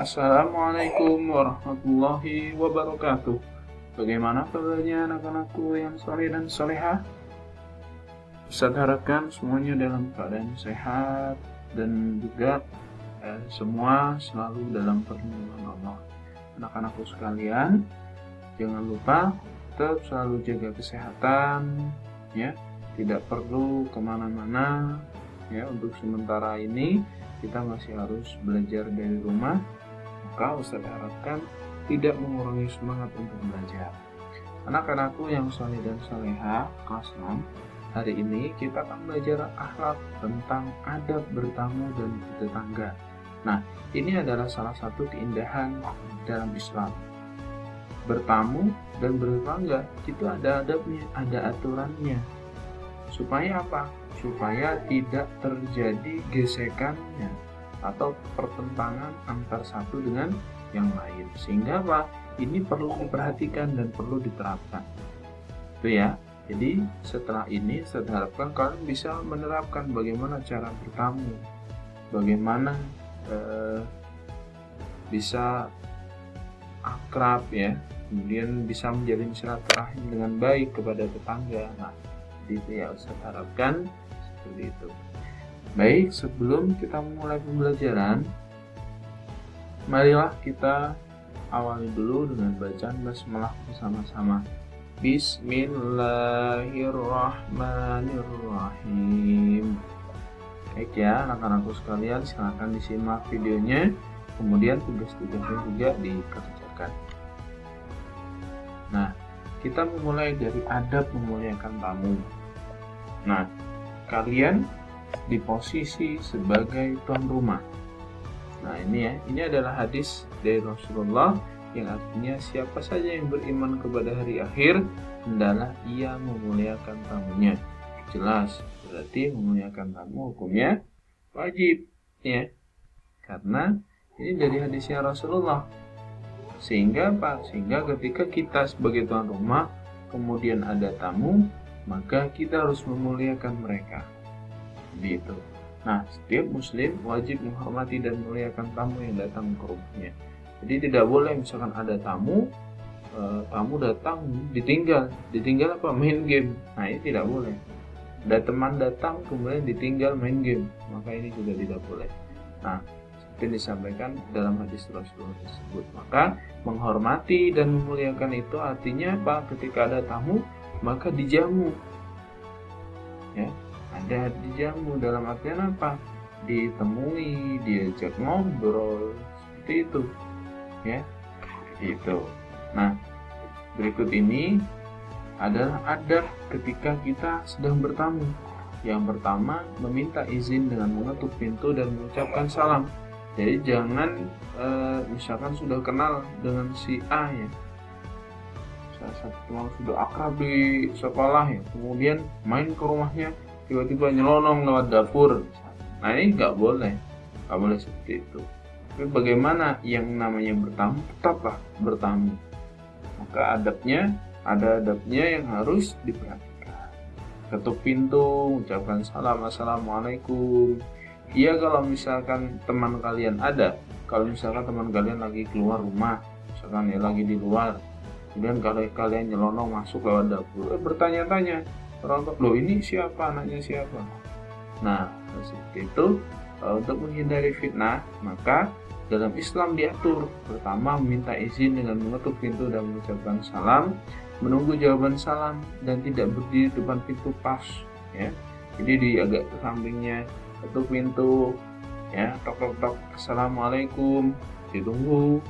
Assalamualaikum warahmatullahi wabarakatuh. Bagaimana kabarnya anak-anakku yang soleh dan solehah? Ustaz harapkan semuanya dalam keadaan sehat dan juga semua selalu dalam perlindungan Allah. Anak-anakku sekalian, jangan lupa tetap selalu jaga kesehatan, ya. Tidak perlu kemana-mana, ya. Untuk sementara ini kita masih harus belajar dari rumah. Maka Ustaz harapkan tidak mengurangi semangat untuk belajar. Anak-anakku yang soleh dan soleha, kelas 6, hari ini kita akan belajar akhlak tentang adab bertamu dan tetangga. Nah, ini adalah salah satu keindahan dalam Islam. Bertamu dan bertetangga itu ada adabnya, ada aturannya. Supaya apa? Supaya tidak terjadi gesekannya atau pertentangan antar satu dengan yang lain. Sehingga apa? Ini perlu diperhatikan dan perlu diterapkan. Itu ya. Jadi setelah ini saya harapkan kalian bisa menerapkan bagaimana cara bertamu, bagaimana bisa akrab ya, kemudian bisa menjalin silaturahim dengan baik kepada tetangga. Nah, itu ya saya harapkan seperti itu. Baik, sebelum kita memulai pembelajaran, marilah kita awali dulu dengan bacaan basmalah bersama-sama. Bismillahirrahmanirrahim. Baik ya, anak-anakku sekalian, silakan disimak videonya, kemudian tugas-tugasnya juga dikerjakan. Nah, kita memulai dari adab memuliakan tamu. Nah, kalian di posisi sebagai tuan rumah. Nah, ini adalah hadis dari Rasulullah yang artinya siapa saja yang beriman kepada hari akhir hendaklah ia memuliakan tamunya. Jelas, berarti memuliakan tamu hukumnya wajib ya. Karena ini dari hadisnya Rasulullah. Sehingga apa? Sehingga ketika kita sebagai tuan rumah kemudian ada tamu, maka kita harus memuliakan mereka. Gitu. Nah, setiap muslim wajib menghormati dan memuliakan tamu yang datang ke rumahnya. Jadi tidak boleh misalkan ada tamu datang ditinggal apa? Main game. Nah, ini tidak boleh. Ada teman datang kemudian ditinggal main game, maka ini juga tidak boleh. Nah, seperti disampaikan dalam hadis Rasulullah tersebut. Maka menghormati dan memuliakan itu artinya apa? Ketika ada tamu, maka dijamu. Ya. Ada dijamu dalam artian apa? Ditemui, diajak ngobrol, seperti itu ya, itu. Nah, berikut ini adalah adab ketika kita sedang bertamu. Yang pertama, meminta izin dengan mengetuk pintu dan mengucapkan salam. Jadi jangan misalkan sudah kenal dengan si A ya, salah satu teman sudah akrab di sekolah ya, kemudian main ke rumahnya, tiba-tiba nyelonong lewat dapur. Nah, ini nggak boleh seperti itu. Tapi bagaimana yang namanya bertamu, tetaplah bertamu. Maka ada adabnya yang harus diperhatikan. Ketuk pintu, ucapkan salam, assalamualaikum. Iya, kalau misalkan teman kalian ada, kalau misalkan teman kalian lagi keluar rumah, misalkan ya lagi di luar, kemudian kalau kalian nyelonong masuk lewat dapur, bertanya-tanya, orang tua, loh ini siapa, anaknya siapa? Nah, seperti itu. Untuk menghindari fitnah, maka dalam Islam diatur, pertama meminta izin dengan mengetuk pintu dan mengucapkan salam, menunggu jawaban salam dan tidak berdiri depan pintu pas, ya. Jadi di agak sampingnya, ketuk pintu, ya, tok, assalamualaikum, ditunggu.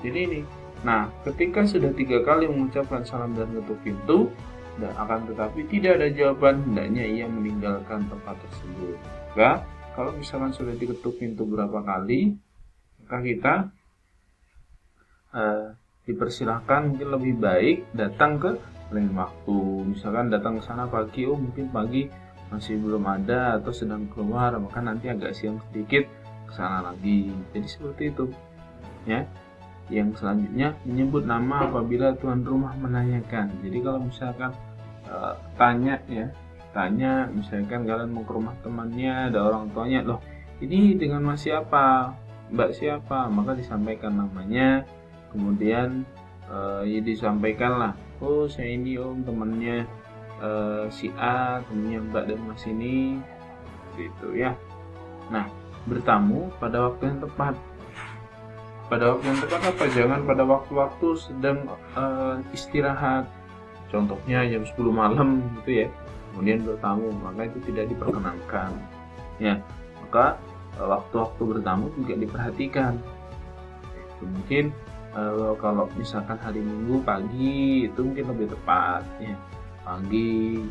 Jadi ini. Nah, ketika sudah 3 kali mengucapkan salam dan ketuk pintu, dan akan tetapi tidak ada jawaban, hendaknya ia meninggalkan tempat tersebut. Maka kalau misalkan sudah diketuk pintu berapa kali, maka kita dipersilahkan mungkin lebih baik datang ke lain waktu. Misalkan datang ke sana pagi, mungkin pagi masih belum ada atau sedang keluar, maka nanti agak siang sedikit ke sana lagi. Jadi seperti itu ya. Yang selanjutnya, menyebut nama apabila tuan rumah menanyakan. Jadi kalau misalkan tanya misalkan kalian mau ke rumah temannya, ada orang tuanya, loh ini dengan mas siapa? Mbak siapa, maka disampaikan namanya, kemudian ya disampaikanlah, oh saya ini om temannya si A, temannya Mbak dan Mas ini, gitu ya. Nah, bertamu pada waktu yang tepat. Pada waktu yang tepat apa? Jangan pada waktu-waktu sedang istirahat. Contohnya jam 10 malam gitu ya. Kemudian bertamu, maka itu tidak diperkenankan. Ya, maka waktu-waktu bertamu juga diperhatikan. Mungkin kalau misalkan hari Minggu pagi itu mungkin lebih tepat ya. Pagi,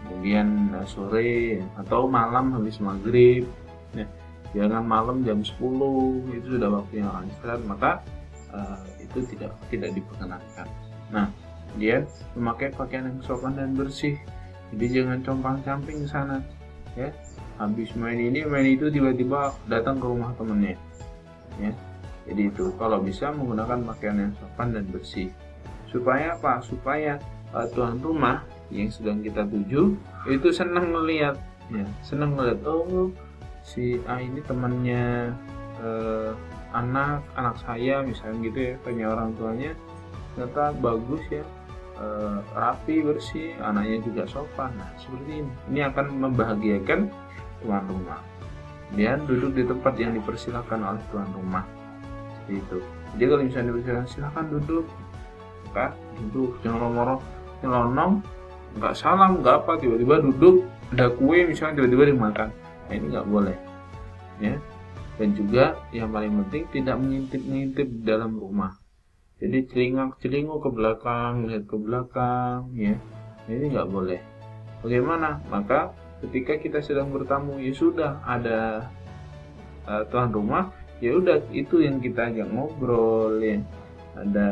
kemudian sore atau malam habis maghrib. Nah, jangan malam jam 10 itu sudah waktunya orang istirahat, maka itu tidak diperkenankan. Nah, kemudian memakai pakaian yang sopan dan bersih. Jadi jangan compang-camping ke sana ya. Habis main ini main itu tiba-tiba datang ke rumah temennya ya. Jadi itu kalau bisa menggunakan pakaian yang sopan dan bersih. Supaya apa? Supaya tuan rumah yang sedang kita tuju itu senang melihat ya, senang melihat, oh si A ini temannya anak saya misalnya gitu ya, tanya orang tuanya, ternyata bagus ya, rapi, bersih, anaknya juga sopan. Nah, seperti ini akan membahagiakan tuan rumah. Dia duduk di tempat yang dipersilakan oleh tuan rumah, seperti itu. Jadi kalau misalnya dipersilakan, silakan duduk, maka duduk, jangan lorong nyelonong, nggak salam, nggak apa, tiba-tiba duduk, ada kue misalnya tiba-tiba dimakan. Nah, ini nggak boleh ya. Dan juga yang paling penting tidak mengintip-ngintip di dalam rumah. Jadi celingak-celinguk ke belakang, lihat ke belakang ya. Nah, ini nggak boleh. Bagaimana? Maka ketika kita sedang bertamu, ya sudah ada tuan rumah, ya udah itu yang kita ajak ngobrol ya. Ada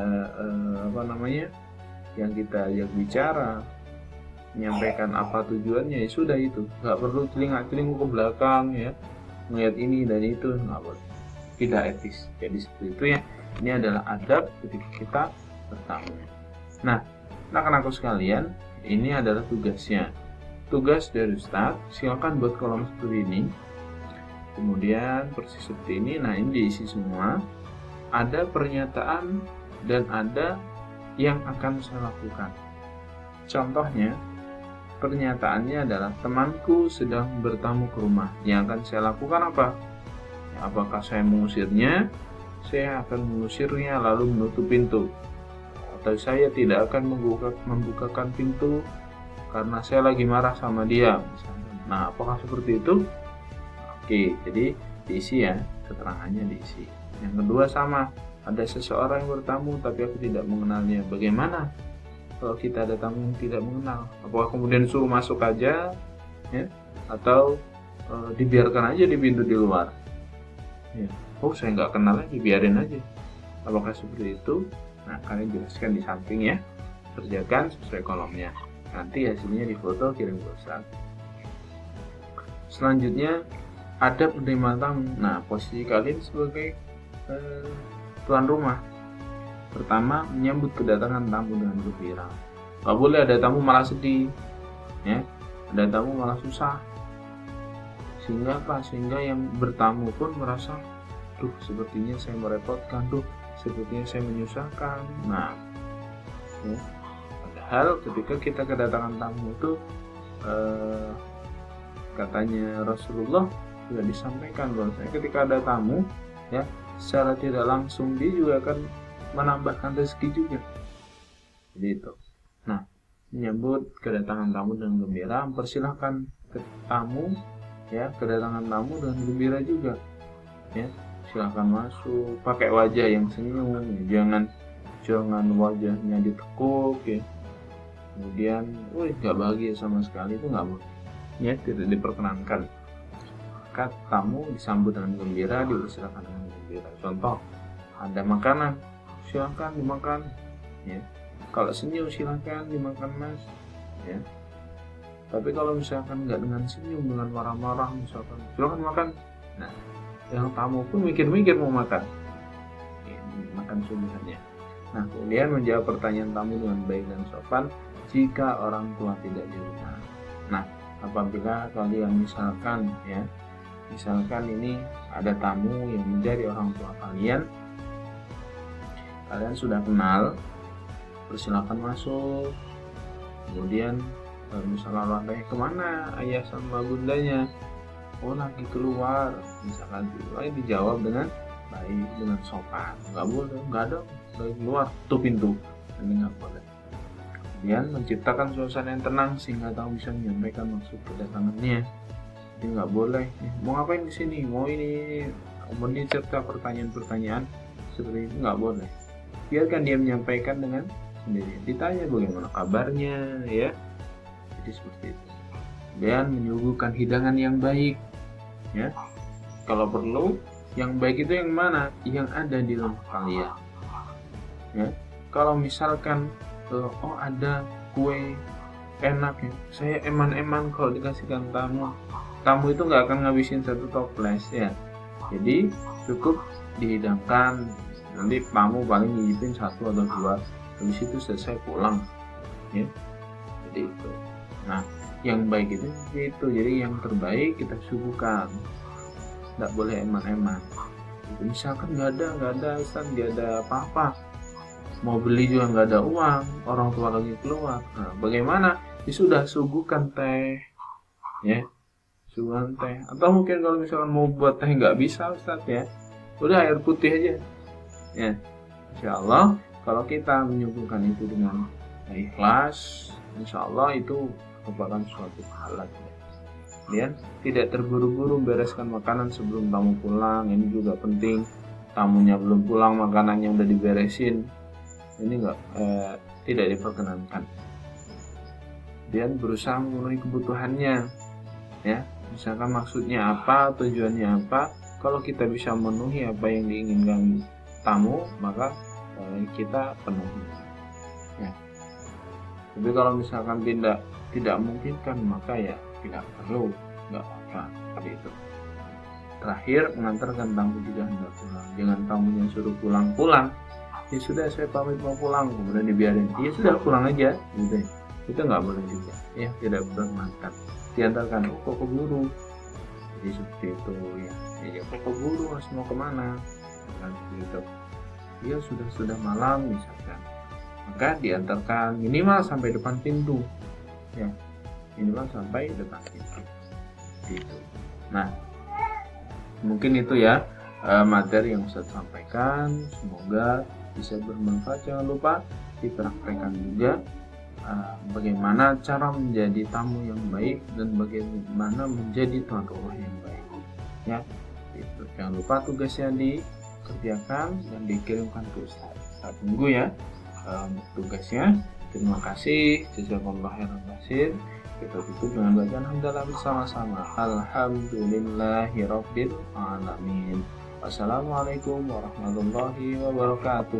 yang kita ajak bicara, menyampaikan apa tujuannya, ya sudah itu. Nggak perlu celingak-celinguk ke belakang ya, melihat ini dan itu, nggak boleh. Tidak etis. Jadi seperti itu ya. Ini adalah adab ketika kita bertamu. Nah, anak-anakku sekalian, ini adalah tugasnya. Tugas dari Ustadz, silakan buat kolom seperti ini. Kemudian persis seperti ini. Nah, ini diisi semua. Ada pernyataan dan ada yang akan saya lakukan. Contohnya, pernyataannya adalah temanku sedang bertamu ke rumah. Yang akan saya lakukan apa? Apakah saya mengusirnya? Saya akan mengusirnya lalu menutup pintu. Atau saya tidak akan membukakan pintu karena saya lagi marah sama dia misalnya. Nah, apakah seperti itu? Oke, jadi diisi ya, keterangannya diisi. Yang kedua sama, ada seseorang yang bertamu tapi aku tidak mengenalnya. Bagaimana kalau kita ada tamu yang tidak mengenal? Apakah kemudian suruh masuk aja ya? Atau dibiarkan aja di pintu di luar ya? Oh, saya nggak kenal lagi, biarin aja. Apakah seperti itu? Nah, kalian jelaskan di samping ya. Kerjakan sesuai kolomnya. Nanti hasilnya difoto, kirim ke Ustadz. Selanjutnya, adab menerima tamu. Nah, posisi kalian sebagai tuan rumah. Pertama, menyambut kedatangan tamu dengan gembira. Nggak boleh ada tamu malah sedih, ya. Ada tamu malah susah. Sehingga apa? Sehingga yang bertamu pun merasa, duh, sepertinya saya merepotkan, duh, sepertinya saya menyusahkan. Nah, ya. Padahal ketika kita kedatangan tamu itu katanya Rasulullah sudah disampaikan bahwasanya ketika ada tamu ya, secara tidak langsung dia juga akan menambahkan rezeki juga. Jadi itu. Nah, menyambut kedatangan tamu dengan gembira, mempersilahkan tamu ya, kedatangan tamu dengan gembira juga. Ya, silahkan masuk, pakai wajah yang senyum, jangan wajahnya ditekuk ya. Kemudian, nggak bahagia sama sekali, itu nggak boleh. Ya, tidak diperkenankan. Maka tamu disambut dengan gembira, dipersilakan dengan gembira. Contoh, ada makanan, silakan dimakan. Ya. Kalau senyum silakan dimakan mas. Ya. Tapi kalau misalkan nggak dengan senyum, dengan marah-marah misalkan, silakan makan. Nah, yang tamu pun mikir-mikir mau makan. Ya, makan sunnahnya. Nah, kemudian menjawab pertanyaan tamu dengan baik dan sopan jika orang tua tidak di rumah. Nah, apabila kalian misalkan ya misalkan ini ada tamu yang menjadi orang tua kalian sudah kenal, persilakan masuk. Kemudian misalnya orang tanya kemana ayah sama bundanya, oh lagi keluar, misalkan dijawab dengan baik, dengan sopan. Nggak boleh, nggak ada, lagi keluar, tutup pintu, ini nggak boleh. Kemudian menciptakan suasana yang tenang sehingga tamu bisa menyampaikan maksud kedatangannya. Jadi nggak boleh, mau ngapain di sini, mau ini, kemudian serta pertanyaan-pertanyaan seperti itu nggak boleh. Biarkan dia menyampaikan dengan sendiri. Ditanya bagaimana kabarnya, ya. Jadi seperti itu. Dan menyuguhkan hidangan yang baik, ya. Kalau perlu, yang baik itu yang mana? Yang ada di rumah kalian. Ya. Kalau misalkan ada kue enak ya, saya eman-eman kalau dikasihkan tamu itu nggak akan ngabisin satu toples ya. Jadi cukup dihidangkan, nanti tamu paling nyicipin 1 atau 2, habis itu selesai pulang ya. Jadi itu. Nah, yang baik itu jadi yang terbaik kita suguhkan, nggak boleh eman-eman. Misalkan nggak ada Ustaz, nggak ada apa-apa, mau beli juga nggak ada uang, orang tua lagi keluar, nah bagaimana? Ya sudah, suguhkan teh ya, suguhkan teh. Atau mungkin kalau misalkan mau buat teh nggak bisa Ustaz ya, udah air putih aja ya. Insya Allah kalau kita menyuguhkan itu dengan ikhlas, insya Allah itu merupakan suatu pahala. Kemudian tidak terburu-buru bereskan makanan sebelum tamu pulang, ini juga penting. Tamunya belum pulang, makanannya udah diberesin, ini tidak diperkenankan. Kemudian berusaha memenuhi kebutuhannya ya, misalkan maksudnya apa, tujuannya apa. Kalau kita bisa memenuhi apa yang diinginkan tamu, maka kita penuhi ya. Tapi kalau misalkan tidak memungkinkan, maka ya tidak perlu, nggak apa-apa seperti itu. Terakhir, mengantarkan tamu jika hendak pulang. Jangan tamunya suruh pulang, ya sudah saya pamit mau pulang, kemudian dibiarin, ya sudah pulang aja gitu. Itu nggak boleh juga ya, tidak bermanfaat. Diantarkan, kok keburu, jadi seperti itu ya kok keburu, harus mau kemana kan gitu ya, sudah malam misalkan, maka diantarkan minimal sampai depan pintu ya, minimal sampai depan pintu gitu. Nah, mungkin itu ya materi yang saya sampaikan, semoga bisa bermanfaat. Jangan lupa dipraktekkan juga bagaimana cara menjadi tamu yang baik dan bagaimana menjadi tuan rumah yang baik ya. Itu jangan lupa tugasnya dikerjakan dan dikirimkan ke Ustaz. Saya tunggu ya tugasnya. Terima kasih. Jazakallahu khairan katsir. Kita tutup dengan bacaan hamdalah bersama-sama. Alhamdulillahirabbil alamin. Wassalamualaikum warahmatullahi wabarakatuh.